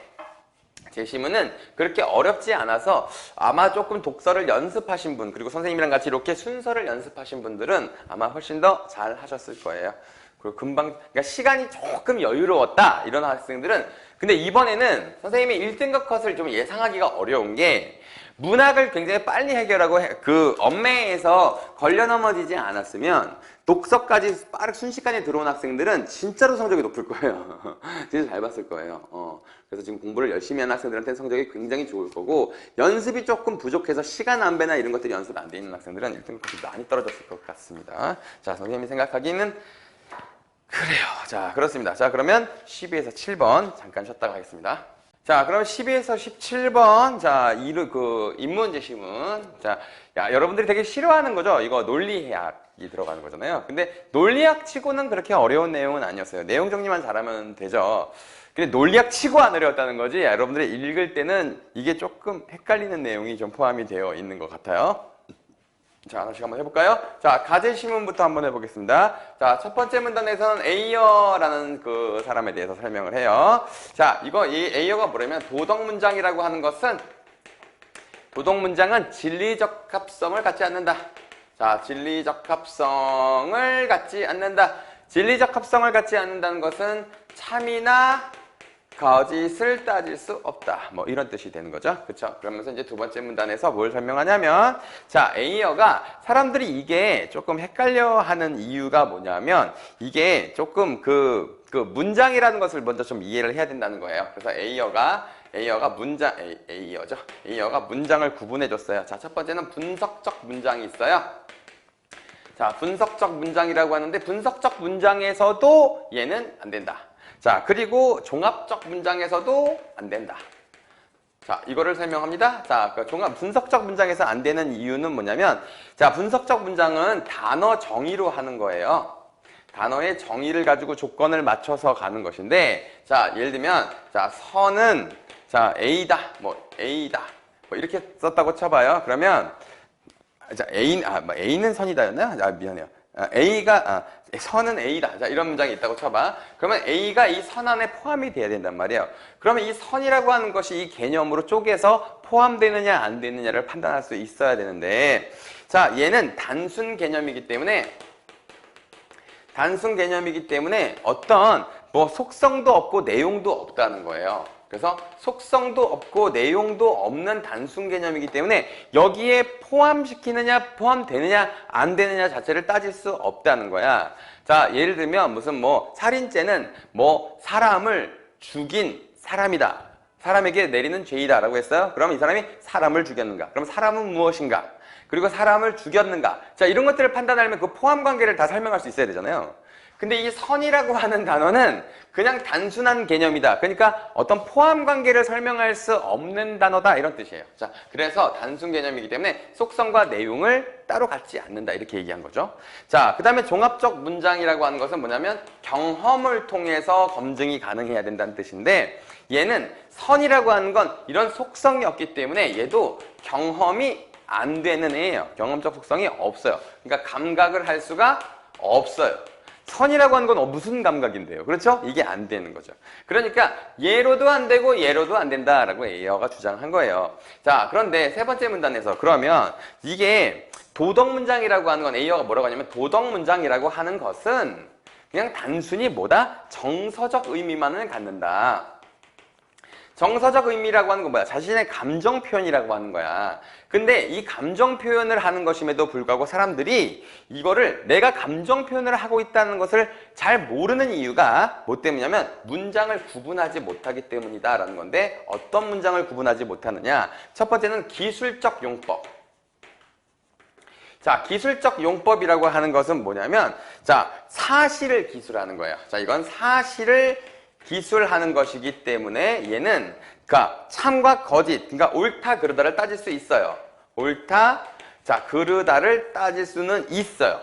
제시문은 그렇게 어렵지 않아서 아마 조금 독서를 연습하신 분 그리고 선생님이랑 같이 이렇게 순서를 연습하신 분들은 아마 훨씬 더 잘 하셨을 거예요. 그리고 금방 그러니까 시간이 조금 여유로웠다 이런 학생들은 근데 이번에는 선생님이 1등급 컷을 좀 예상하기가 어려운 게 문학을 굉장히 빨리 해결하고 그 엄매에서 걸려 넘어지지 않았으면 독서까지 순식간에 들어온 학생들은 진짜로 성적이 높을 거예요. 진짜 잘 봤을 거예요. 그래서 지금 공부를 열심히 하는 학생들한테는 성적이 굉장히 좋을 거고, 연습이 조금 부족해서 시간 안배나 이런 것들이 연습 안 돼 있는 학생들은 1등급이 많이 떨어졌을 것 같습니다. 자, 선생님이 생각하기는 그래요. 자, 그렇습니다. 자, 그러면 12에서 7번 잠깐 쉬었다가 하겠습니다. 자, 그럼 12에서 17번. 자, 인문제 시문. 자, 여러분들이 되게 싫어하는 거죠? 이거 논리해학이 들어가는 거잖아요. 근데 논리학 치고는 그렇게 어려운 내용은 아니었어요. 내용 정리만 잘하면 되죠. 근데 논리학 치고 안 어려웠다는 거지, 여러분들이 읽을 때는 이게 조금 헷갈리는 내용이 좀 포함이 되어 있는 것 같아요. 자, 하나씩 한번 해볼까요? 자, 가제시문부터 한번 해보겠습니다. 자, 첫 번째 문단에서는 에이어라는 그 사람에 대해서 설명을 해요. 자, 이 에이어가 뭐냐면, 도덕문장이라고 하는 것은, 도덕문장은 진리적 합성을 갖지 않는다. 자, 진리적 합성을 갖지 않는다. 진리적 합성을 갖지 않는다는 것은 참이나 거짓을 따질 수 없다. 뭐 이런 뜻이 되는 거죠. 그렇죠? 그러면서 이제 두 번째 문단에서 뭘 설명하냐면, 자, 에이어가 사람들이 이게 조금 헷갈려 하는 이유가 뭐냐면, 이게 조금 그 문장이라는 것을 먼저 좀 이해를 해야 된다는 거예요. 그래서 에이어가 문장을 구분해 줬어요. 자, 첫 번째는 분석적 문장이 있어요. 자, 분석적 문장이라고 하는데, 분석적 문장에서도 얘는 안 된다. 자, 그리고 종합적 문장에서도 안 된다. 자, 이거를 설명합니다. 자, 분석적 문장에서 안 되는 이유는 뭐냐면, 자, 분석적 문장은 단어 정의로 하는 거예요. 단어의 정의를 가지고 조건을 맞춰서 가는 것인데, 자, 예를 들면, 자, 선은, 자, A다, A다, 이렇게 썼다고 쳐봐요. 그러면, 자, A는 선이다였나요? 미안해요. 선은 A다. 자, 이런 문장이 있다고 쳐봐. 그러면 A가 이 선 안에 포함이 돼야 된단 말이에요. 그러면 이 선이라고 하는 것이 이 개념으로 쪼개서 포함되느냐 안 되느냐를 판단할 수 있어야 되는데, 자, 얘는 단순 개념이기 때문에 어떤 속성도 없고 내용도 없다는 거예요. 그래서 속성도 없고 내용도 없는 단순 개념이기 때문에 여기에 포함시키느냐 포함되느냐 안 되느냐 자체를 따질 수 없다는 거야. 자, 예를 들면 살인죄는 사람을 죽인 사람이다, 사람에게 내리는 죄이다 라고 했어요. 그럼 이 사람이 사람을 죽였는가? 그럼 사람은 무엇인가? 그리고 사람을 죽였는가? 자, 이런 것들을 판단하려면 그 포함 관계를 다 설명할 수 있어야 되잖아요. 근데 이 선이라고 하는 단어는 그냥 단순한 개념이다. 그러니까 어떤 포함 관계를 설명할 수 없는 단어다, 이런 뜻이에요. 자, 그래서 단순 개념이기 때문에 속성과 내용을 따로 갖지 않는다, 이렇게 얘기한 거죠. 자, 그 다음에 종합적 문장이라고 하는 것은 뭐냐면 경험을 통해서 검증이 가능해야 된다는 뜻인데, 얘는 선이라고 하는 건 이런 속성이 없기 때문에 얘도 경험이 안 되는 애예요. 경험적 속성이 없어요. 그러니까 감각을 할 수가 없어요. 선이라고 하는 건 무슨 감각인데요? 그렇죠? 이게 안 되는 거죠. 그러니까 얘로도 안 되고 얘로도 안 된다라고 에이어가 주장한 거예요. 자, 그런데 세 번째 문단에서 그러면 이게 도덕 문장이라고 하는 건, 에이어가 뭐라고 하냐면, 도덕 문장이라고 하는 것은 그냥 단순히 정서적 의미만을 갖는다. 정서적 의미라고 하는 건 뭐야? 자신의 감정 표현이라고 하는 거야. 근데 이 감정 표현을 하는 것임에도 불구하고 사람들이 이거를 내가 감정 표현을 하고 있다는 것을 잘 모르는 이유가 뭐 때문이냐면, 문장을 구분하지 못하기 때문이다 라는 건데, 어떤 문장을 구분하지 못하느냐? 첫 번째는 기술적 용법. 자, 기술적 용법이라고 하는 것은 뭐냐면, 자, 사실을 기술하는 거예요. 자, 이건 사실을 기술하는 것이기 때문에 얘는 참과 거짓, 그러니까 옳다 그르다를 따질 수 있어요. 옳다, 자, 그르다를 따질 수는 있어요.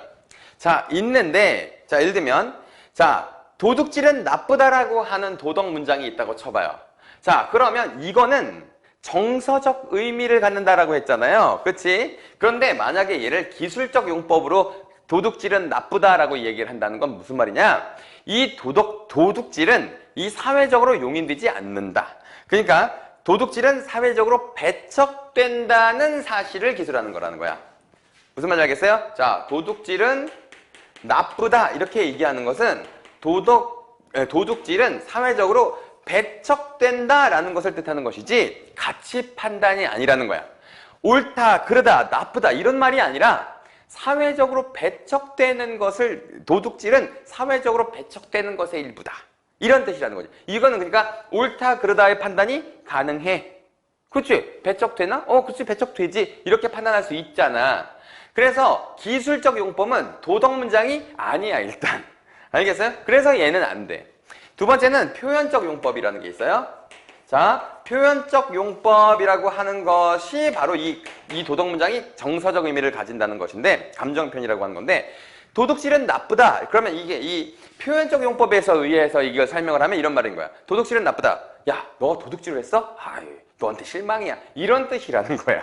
자, 있는데, 자, 예를 들면, 자, 도둑질은 나쁘다라고 하는 도덕 문장이 있다고 쳐봐요. 자, 그러면 이거는 정서적 의미를 갖는다라고 했잖아요. 그렇지? 그런데 만약에 얘를 기술적 용법으로 도둑질은 나쁘다라고 얘기를 한다는 건 무슨 말이냐? 이 도둑질은 이 사회적으로 용인되지 않는다. 그러니까 도둑질은 사회적으로 배척된다는 사실을 기술하는 거라는 거야. 무슨 말인지 알겠어요? 자, 도둑질은 나쁘다 이렇게 얘기하는 것은 도둑질은 사회적으로 배척된다라는 것을 뜻하는 것이지 가치 판단이 아니라는 거야. 옳다, 그러다, 나쁘다 이런 말이 아니라 사회적으로 배척되는 것을, 도둑질은 사회적으로 배척되는 것의 일부다. 이런 뜻이라는 거지. 이거는 그러니까 옳다, 그러다의 판단이 가능해. 그렇지? 배척되나? 그렇지, 배척되지. 이렇게 판단할 수 있잖아. 그래서 기술적 용법은 도덕 문장이 아니야, 일단. 알겠어요? 그래서 얘는 안 돼. 두 번째는 표현적 용법이라는 게 있어요. 자, 표현적 용법이라고 하는 것이 바로 이 도덕 문장이 정서적 의미를 가진다는 것인데, 감정 표현이라고 하는 건데, 도둑질은 나쁘다. 그러면 이게 이 표현적 용법에서 의해서 이걸 설명을 하면 이런 말인 거야. 도둑질은 나쁘다. 야, 너 도둑질을 했어? 아유, 너한테 실망이야. 이런 뜻이라는 거야.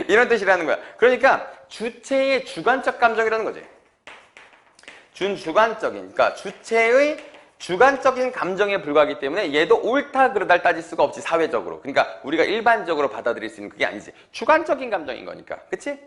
이런 뜻이라는 거야. 그러니까 주체의 주관적 감정이라는 거지. 준주관적인, 그러니까 주체의 주관적인 감정에 불과하기 때문에 얘도 옳다 그러다를 따질 수가 없지, 사회적으로. 그러니까 우리가 일반적으로 받아들일 수 있는 그게 아니지. 주관적인 감정인 거니까. 그치?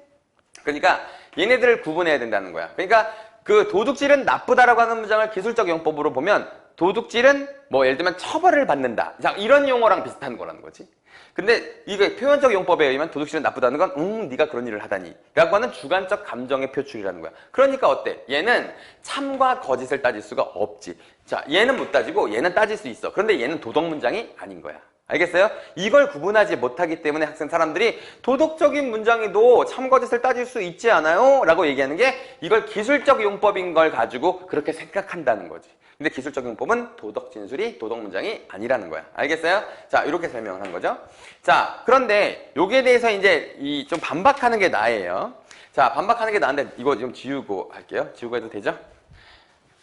그러니까 얘네들을 구분해야 된다는 거야. 그러니까 그 도둑질은 나쁘다라고 하는 문장을 기술적 용법으로 보면 도둑질은 뭐 예를 들면 처벌을 받는다. 이런 용어랑 비슷한 거라는 거지. 근데 이게 표현적 용법에 의하면 도둑질은 나쁘다는 건 네가 그런 일을 하다니 라고 하는 주관적 감정의 표출이라는 거야. 그러니까 어때? 얘는 참과 거짓을 따질 수가 없지. 자, 얘는 못 따지고 얘는 따질 수 있어. 그런데 얘는 도덕 문장이 아닌 거야. 알겠어요? 이걸 구분하지 못하기 때문에 학생 사람들이 도덕적인 문장에도 참거짓을 따질 수 있지 않아요? 라고 얘기하는 게 이걸 기술적 용법인 걸 가지고 그렇게 생각한다는 거지. 근데 기술적 용법은 도덕 진술이 도덕 문장이 아니라는 거야. 알겠어요? 자, 이렇게 설명을 한 거죠. 자, 그런데 여기에 대해서 이제 좀 반박하는 게 나예요. 자, 반박하는 게 나은데 이거 좀 지우고 할게요. 지우고 해도 되죠?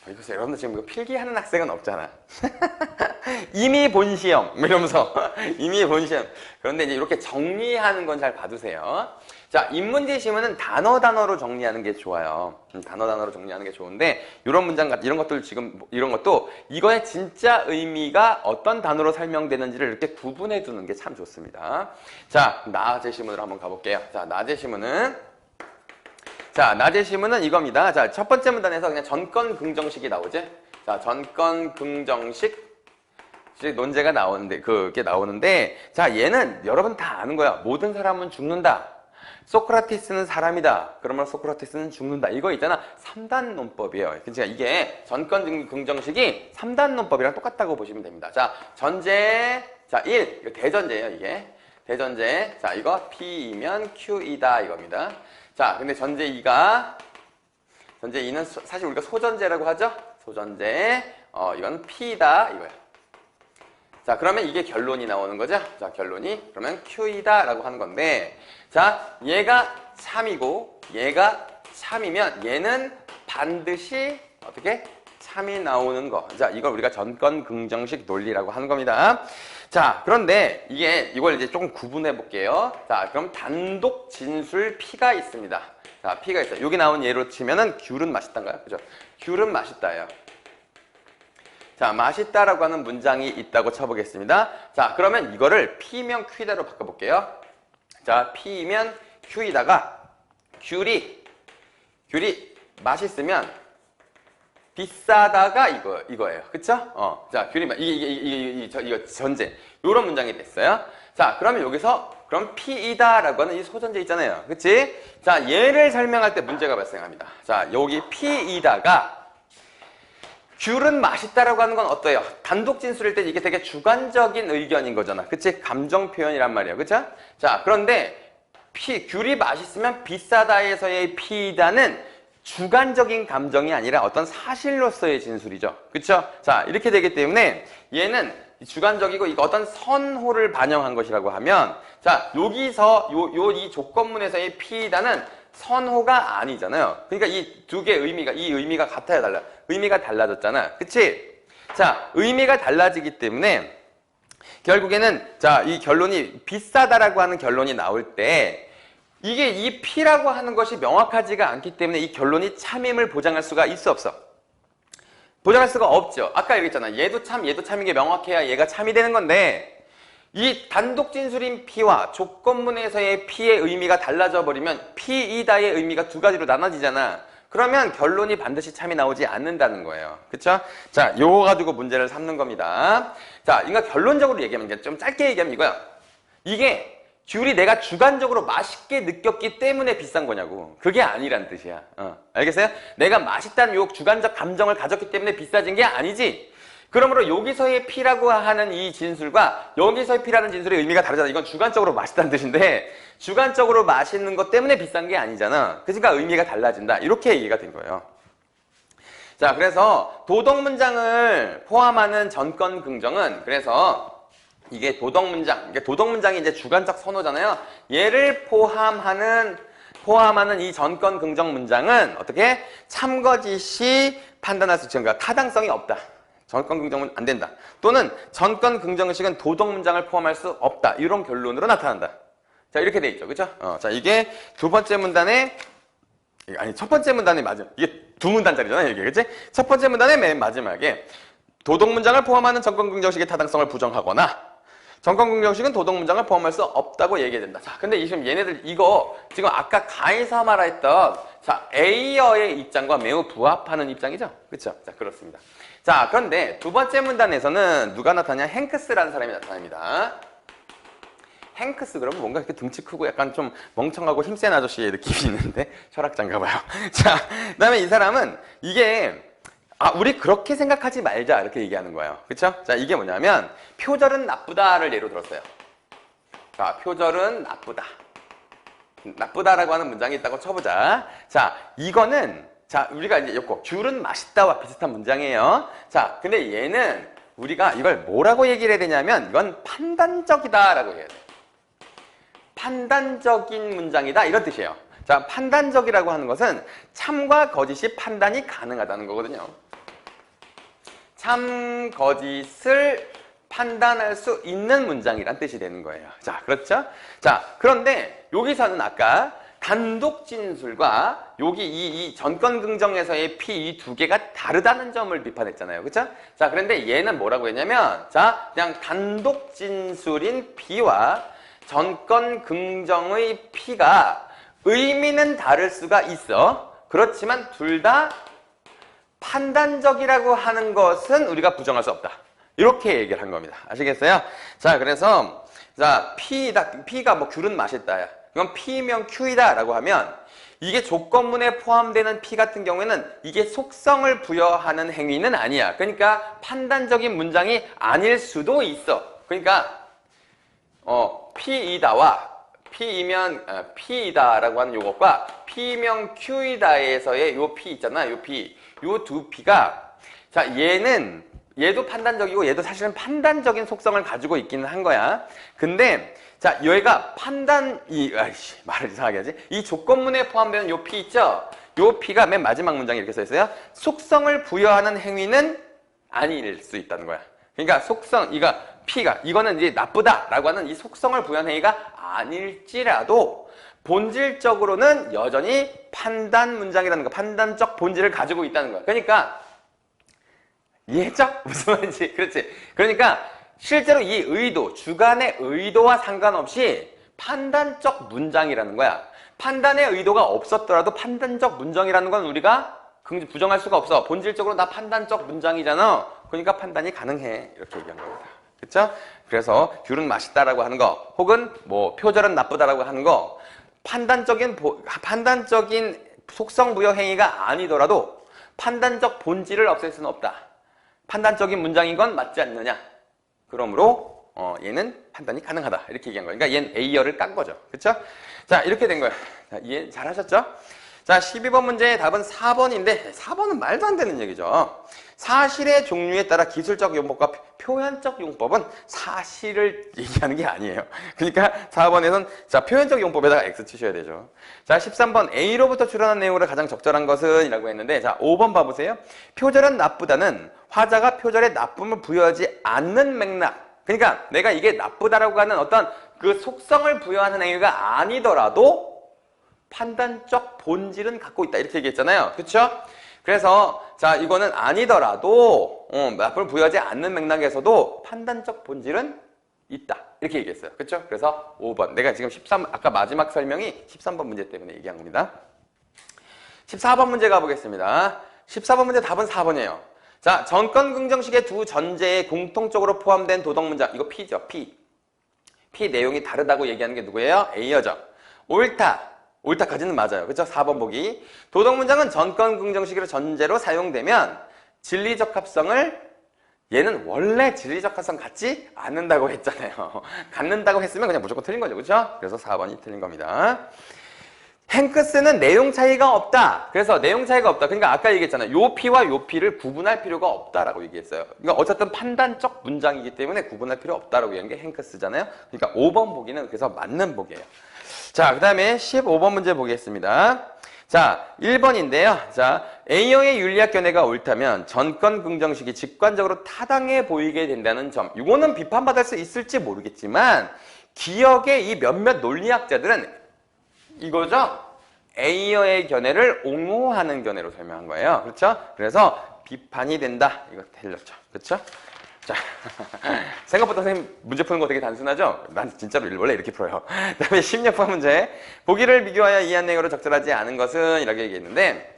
이거 여러분들 지금 이거 필기하는 학생은 없잖아. 이미 본 시험 이러면서 이미 본 시험. 그런데 이제 이렇게 정리하는 건 잘 봐두세요. 자, 인문제 시험은 단어로 정리하는 게 좋아요. 단어로 정리하는 게 좋은데 이런 문장 같은 이런 것들 지금 이런 것도 이거의 진짜 의미가 어떤 단어로 설명되는지를 이렇게 구분해 두는 게 참 좋습니다. 자, 나제 시문으로 한번 가볼게요. 자, 나제 시문은 이겁니다. 자, 첫 번째 문단에서 그냥 전권 긍정식이 나오지? 자, 전권 긍정식 논제가 나오는데, 그게 나오는데, 자, 얘는 여러분 다 아는 거야. 모든 사람은 죽는다. 소크라테스는 사람이다. 그러면 소크라테스는 죽는다. 이거 있잖아. 3단 논법이에요. 그러니까 이게 전권 긍정식이 3단 논법이랑 똑같다고 보시면 됩니다. 자, 전제, 자, 1. 이거 대전제예요, 이게. 대전제. 자, 이거 P이면 Q이다. 이겁니다. 자, 근데 전제 2가, 전제 2는 사실 우리가 소전제라고 하죠? 소전제. 이건 P다. 이거야. 자, 그러면 이게 결론이 나오는 거죠? 자, 결론이 그러면 Q이다 라고 하는 건데, 자, 얘가 참이고 얘가 참이면 얘는 반드시 어떻게? 참이 나오는 거. 자, 이걸 우리가 전권 긍정식 논리라고 하는 겁니다. 자, 그런데 이걸 이제 조금 구분해 볼게요. 자, 그럼 단독 진술 P가 있습니다. 자, P가 있어요. 여기 나온 예로 치면은 귤은 맛있단가요? 그죠? 귤은 맛있다예요. 자, 맛있다라고 하는 문장이 있다고 쳐보겠습니다. 자, 그러면 이거를 P면 Q이다로 바꿔볼게요. 자, P면 Q이다가 귤이 맛있으면 비싸다가 이거예요. 그쵸? 자, 귤이 이거 전제. 요런 문장이 됐어요. 자, 그러면 여기서 그럼 P이다라고 하는 이 소전제 있잖아요. 그치? 자, 얘를 설명할 때 문제가 발생합니다. 자, 여기 P이다가 귤은 맛있다라고 하는 건 어때요? 단독 진술일 때 이게 되게 주관적인 의견인 거잖아. 그치? 감정 표현이란 말이에요. 그쵸? 자, 그런데 귤이 맛있으면 비싸다에서의 P이다는 주관적인 감정이 아니라 어떤 사실로서의 진술이죠. 그쵸? 자, 이렇게 되기 때문에 얘는 주관적이고 이거 어떤 선호를 반영한 것이라고 하면, 자, 여기서 이 조건문에서의 P이다는 선호가 아니잖아요. 그러니까 이 두 개의 의미가 같아요, 달라? 의미가 달라졌잖아. 그치? 자, 의미가 달라지기 때문에 결국에는 자, 이 결론이 비싸다라고 하는 결론이 나올 때 이게 이 P라고 하는 것이 명확하지가 않기 때문에 이 결론이 참임을 보장할 수가 있어, 없어? 보장할 수가 없죠. 아까 얘기했잖아. 얘도 참인 게 명확해야 얘가 참이 되는 건데 이 단독 진술인 P와 조건문에서의 P의 의미가 달라져 버리면 P이다의 의미가 두 가지로 나눠지잖아. 그러면 결론이 반드시 참이 나오지 않는다는 거예요. 그쵸? 자, 요거 가지고 문제를 삼는 겁니다. 자, 그러니까 결론적으로 얘기하면, 좀 짧게 얘기하면 이거야. 이게 귤이 내가 주관적으로 맛있게 느꼈기 때문에 비싼 거냐고. 그게 아니란 뜻이야. 알겠어요? 내가 맛있다는 요 주관적 감정을 가졌기 때문에 비싸진 게 아니지. 그러므로 여기서의 P라고 하는 이 진술과 여기서의 P라는 진술의 의미가 다르잖아. 이건 주관적으로 맛있다는 뜻인데 주관적으로 맛있는 것 때문에 비싼 게 아니잖아. 그러니까 의미가 달라진다. 이렇게 얘기가 된 거예요. 자, 그래서 도덕문장을 포함하는 전권 긍정은 그래서 이게 도덕문장, 도덕문장이 이제 주관적 선호잖아요. 얘를 포함하는 이 전권 긍정 문장은 어떻게? 참거짓이 판단할 수 있는, 그러니까 타당성이 없다. 전권 긍정은 안 된다. 또는 전권 긍정식은 도덕문장을 포함할 수 없다. 이런 결론으로 나타난다. 자, 이렇게 돼 있죠. 그렇죠? 자, 이게 두 번째 문단의 아니 첫 번째 문단의 마지막, 이게 두 문단짜리잖아요. 이게 그렇지? 첫 번째 문단의 맨 마지막에 도덕문장을 포함하는 전권 긍정식의 타당성을 부정하거나 전권 긍정식은 도덕문장을 포함할 수 없다고 얘기해야 된다. 자, 근데 지금 얘네들 이거 지금 아까 가에서 말했던 자 A어의 입장과 매우 부합하는 입장이죠. 그렇죠? 자, 그렇습니다. 자, 그런데 두 번째 문단에서는 누가 나타나냐? 행크스라는 사람이 나타납니다. 행크스 그러면 뭔가 이렇게 등치 크고 약간 좀 멍청하고 힘센 아저씨의 느낌이 있는데 철학자인가 봐요. 자, 그다음에 이 사람은 이게 우리 그렇게 생각하지 말자 이렇게 얘기하는 거예요. 그렇죠? 자, 이게 뭐냐면 표절은 나쁘다를 예로 들었어요. 자, 표절은 나쁘다. 나쁘다라고 하는 문장이 있다고 쳐보자. 자, 이거는 자, 우리가 이제 요거 귤은 맛있다와 비슷한 문장이에요. 자, 근데 얘는 우리가 이걸 뭐라고 얘기를 해야 되냐면 이건 판단적이다라고 해야 돼. 판단적인 문장이다 이런 뜻이에요. 자, 판단적이라고 하는 것은 참과 거짓이 판단이 가능하다는 거거든요. 참, 거짓을 판단할 수 있는 문장이란 뜻이 되는 거예요. 자, 그렇죠? 자, 그런데 여기서는 아까 단독 진술과 여기 이 전권 긍정에서의 P 이 두 개가 다르다는 점을 비판했잖아요. 그렇죠? 자, 그런데 얘는 뭐라고 했냐면 자, 그냥 단독 진술인 P와 전권 긍정의 P가 의미는 다를 수가 있어. 그렇지만 둘 다 판단적이라고 하는 것은 우리가 부정할 수 없다. 이렇게 얘기를 한 겁니다. 아시겠어요? 자, 그래서 자, P가 뭐 귤은 맛있다. 이건 P면 Q이다 라고 하면 이게 조건문에 포함되는 P 같은 경우에는 이게 속성을 부여하는 행위는 아니야. 그러니까 판단적인 문장이 아닐 수도 있어. 그러니까 P이다와 P이면 P이다라고 하는 요것과 P면 Q이다에서의 요 P 있잖아. 요 P. 요 두 P가 자, 얘도 판단적이고 얘도 사실은 판단적인 속성을 가지고 있기는 한 거야. 근데 자, 얘가 말을 이상하게 하지. 이 조건문에 포함되는 요 P 있죠? 요 P가 맨 마지막 문장에 이렇게 써 있어요. 속성을 부여하는 행위는 아닐 수 있다는 거야. 그러니까 이거는 이제 나쁘다라고 하는 이 속성을 부여하는 행위가 아닐지라도 본질적으로는 여전히 판단 문장이라는 거, 판단적 본질을 가지고 있다는 거야. 그러니까 이해했죠? 무슨 말인지. 그렇지. 그러니까 실제로 이 의도, 주관의 의도와 상관없이 판단적 문장이라는 거야. 판단의 의도가 없었더라도 판단적 문장이라는 건 우리가 부정할 수가 없어. 본질적으로 나 판단적 문장이잖아. 그러니까 판단이 가능해. 이렇게 얘기한 겁니다. 그렇죠? 그래서 귤은 맛있다라고 하는 거, 혹은 뭐 표절은 나쁘다라고 하는 거, 판단적인 속성 부여 행위가 아니더라도 판단적 본질을 없앨 수는 없다. 판단적인 문장인 건 맞지 않느냐. 그러므로 얘는 판단이 가능하다. 이렇게 얘기한 거예요. 그러니까 얘는 A열을 깐 거죠. 그렇죠? 자, 이렇게 된 거예요. 자, 이해 잘 하셨죠? 자, 12번 문제의 답은 4번인데 4번은 말도 안 되는 얘기죠. 사실의 종류에 따라 기술적 용법과 표현적 용법은 사실을 얘기하는 게 아니에요. 그러니까 4번에서는 자, 표현적 용법에다가 X 치셔야 되죠. 자, 13번 A로부터 출현한 내용으로 가장 적절한 것은 이라고 했는데 자, 5번 봐보세요. 표절은 나쁘다는 화자가 표절에 나쁨을 부여하지 않는 맥락. 그러니까 내가 이게 나쁘다라고 하는 어떤 그 속성을 부여하는 행위가 아니더라도 판단적 본질은 갖고 있다. 이렇게 얘기했잖아요. 그렇죠? 그래서 자, 이거는 아니더라도 나쁨을 부여하지 않는 맥락에서도 판단적 본질은 있다. 이렇게 얘기했어요. 그렇죠? 그래서 5번. 내가 지금 아까 마지막 설명이 13번 문제 때문에 얘기한 겁니다. 14번 문제 가보겠습니다. 14번 문제 답은 4번이에요. 자, 전권 긍정식의 두 전제에 공통적으로 포함된 도덕 문장. 이거 P죠. P. P 내용이 다르다고 얘기하는 게 누구예요? A여죠. 옳다. 옳다까지는 맞아요. 그렇죠? 4번 보기. 도덕 문장은 전권 긍정식으로 전제로 사용되면 진리적 합성을 얘는 원래 진리적 합성 갖지 않는다고 했잖아요. 갖는다고 했으면 그냥 무조건 틀린 거죠. 그렇죠? 그래서 4번이 틀린 겁니다. 행크스는 내용 차이가 없다. 그래서 내용 차이가 없다. 그러니까 아까 얘기했잖아요. 요 P와 요 P를 구분할 필요가 없다라고 얘기했어요. 그러니까 어쨌든 판단적 문장이기 때문에 구분할 필요 없다라고 얘기한 게 행크스잖아요. 그러니까 5번 보기는 그래서 맞는 보기예요. 자, 그 다음에 15번 문제 보겠습니다. 자, 1번인데요. 자, A형의 윤리학 견해가 옳다면 전권 긍정식이 직관적으로 타당해 보이게 된다는 점. 이거는 비판받을 수 있을지 모르겠지만 기억의 이 몇몇 논리학자들은 이거죠? A형의 견해를 옹호하는 견해로 설명한 거예요. 그렇죠? 그래서 비판이 된다. 이거 틀렸죠. 그렇죠? 자, 생각보다 선생님 문제 푸는 거 되게 단순하죠? 난 진짜로 원래 이렇게 풀어요. 그 다음에 16번 문제. 보기를 비교하여 이해한 내용으로 적절하지 않은 것은 이렇게 얘기했는데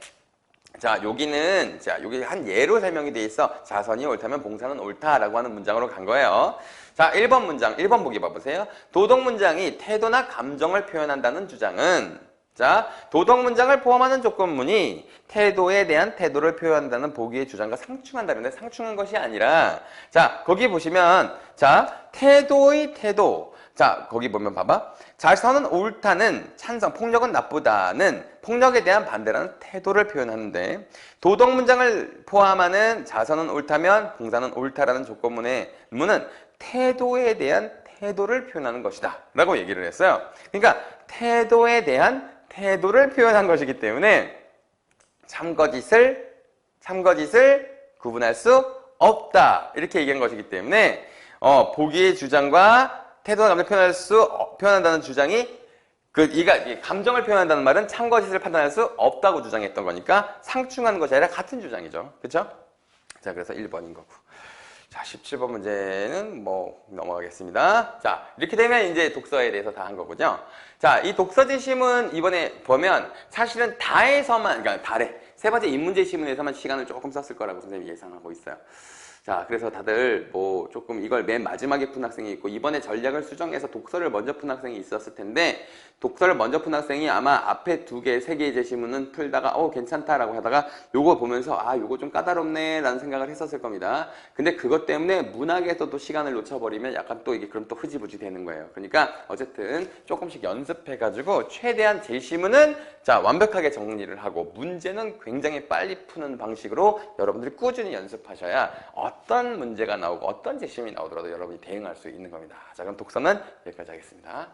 자, 여기는 여기 한 예로 설명이 돼 있어. 자선이 옳다면 봉사는 옳다라고 하는 문장으로 간 거예요. 자, 1번 문장, 1번 보기 봐보세요. 도덕 문장이 태도나 감정을 표현한다는 주장은 자, 도덕 문장을 포함하는 조건문이 태도에 대한 태도를 표현한다는 보기의 주장과 상충한다는데 상충한 것이 아니라 자, 거기 보시면 자, 태도의 태도 자, 거기 보면 봐봐. 자선은 옳다는 찬성, 폭력은 나쁘다는 폭력에 대한 반대라는 태도를 표현하는데 도덕 문장을 포함하는 자선은 옳다면 봉사는 옳다라는 조건문의 문은 태도에 대한 태도를 표현하는 것이다 라고 얘기를 했어요. 그러니까 태도에 대한 태도를 표현한 것이기 때문에 참거짓을 구분할 수 없다 이렇게 얘기한 것이기 때문에 보기의 주장과 태도나 감정을 표현한다는 주장이 이 감정을 표현한다는 말은 참거짓을 판단할 수 없다고 주장했던 거니까 상충하는 것이 아니라 같은 주장이죠. 그렇죠? 자, 그래서 1번인 거고. 자, 17번 문제는 뭐 넘어가겠습니다. 자, 이렇게 되면 이제 독서에 대해서 다 한 거군요. 자, 이 독서 지심은 이번에 보면 사실은 그러니까 달에 세 번째 인문제 시문에서만 시간을 조금 썼을 거라고 선생님이 예상하고 있어요. 자, 그래서 다들 뭐 조금 이걸 맨 마지막에 푼 학생이 있고 이번에 전략을 수정해서 독서를 먼저 푼 학생이 있었을 텐데 독서를 먼저 푼 학생이 아마 앞에 2개, 3개의 제시문은 풀다가 괜찮다라고 하다가 요거 보면서 요거 좀 까다롭네 라는 생각을 했었을 겁니다. 근데 그것 때문에 문학에서도 시간을 놓쳐버리면 약간 또 이게 그럼 또 흐지부지 되는 거예요. 그러니까 어쨌든 조금씩 연습해가지고 최대한 제시문은 자, 완벽하게 정리를 하고 문제는 굉장히 빨리 푸는 방식으로 여러분들이 꾸준히 연습하셔야 어떤 문제가 나오고 어떤 제시문이 나오더라도 여러분이 대응할 수 있는 겁니다. 자, 그럼 독서는 여기까지 하겠습니다.